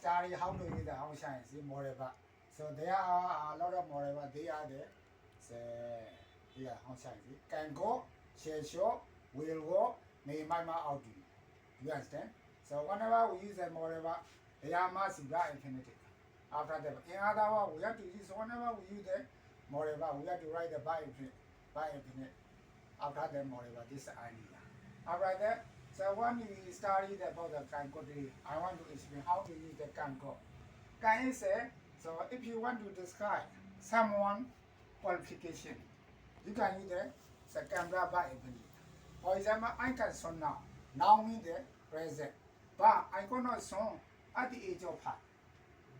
study how to use the home science moreover. So there are a lot of moreover. They are the home science. Can go, share show, will go, may my out. You understand? So whenever we use the moreover, they are massive infinitive. After that, in other words, we have to use whenever we use the moreover, we have to write the by infinite. After that, moreover, this idea. After that, so when we studied about the kanko, I want to explain how to use the kanko. Can you say, so if you want to describe someone qualification, you can use the second by infinite. For example, I can son now. Now means the present. But I cannot son at the age of 5.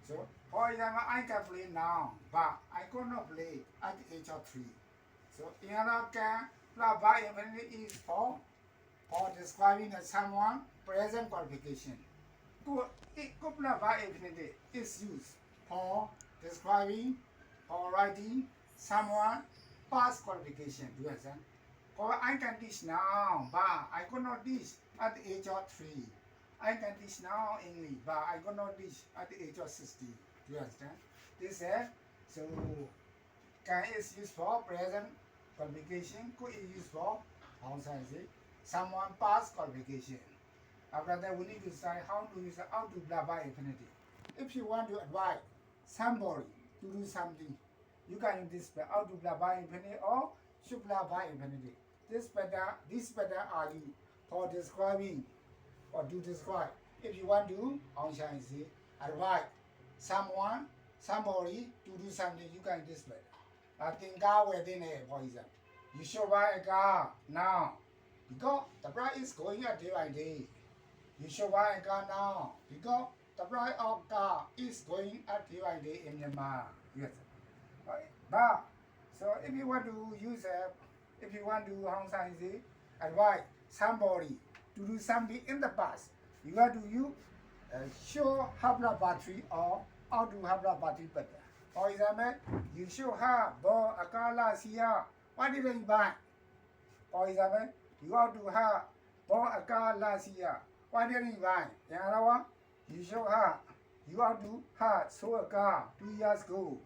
So, for example, I can play now, but I cannot play at the age of 3. So, in other can by infinite is for describing someone present qualification. Couple by infinite is used for describing or writing someone past qualification. Do you understand? For I can teach now, but I could not teach at the age of 3. I can teach now English, but I could not teach at the age of 60. Do you understand? This is so can is used for present qualification, could is used for someone past qualification. After that, we need to decide how to use how to blah by infinity. If you want to advise somebody to do something, you can use this how to blah by infinity or should blah by infinity. This better are you for describing or to describe. If you want to advise somebody to do something, you can this better. I think car within a for example. You should buy a car now because the price is going up day by day. You should buy a car now because the price of car is going up day by day in Myanmar. Yes. Right. But so if you want to use if you want to advise somebody to do something in the past, you got to use show have the battery or how to have the battery better. For example, you should have bought a car last year. What did you buy? For example, you have to have bought a car last year. What did you buy? Another one, you have to have sold a car 2 years ago.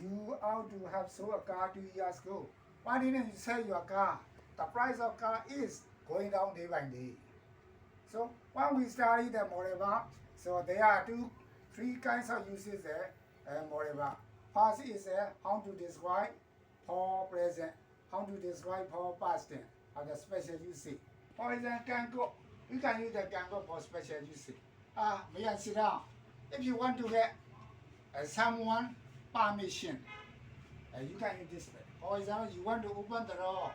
You have to have sold a car 2 years ago. Why didn't you sell your car? The price of car is going down day by day. So when we study the moreover, so there are three kinds of uses there. Moreover, first is how to describe for present, how to describe for past tense, or the special usage. For example, can go. You can use the can go for special usage. May I sit down? If you want to get someone permission, you can use this way. For example, you want to open the door.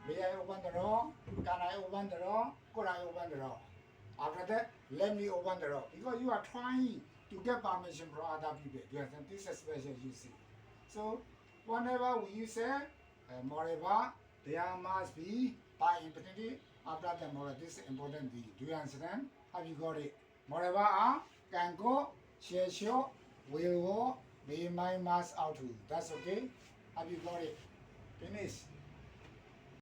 May I open the door? Can I open the door? Could I open the door? After that, let me open the door. Because you are trying to get permission from other people. This is special usage. So, whenever we use moreover, there must be by infinity after the moreover. This is important thing. Do you understand? Have you got it? Moreover, can go, share show, will go, be my mass out to. That's okay? Have you got it? Finish.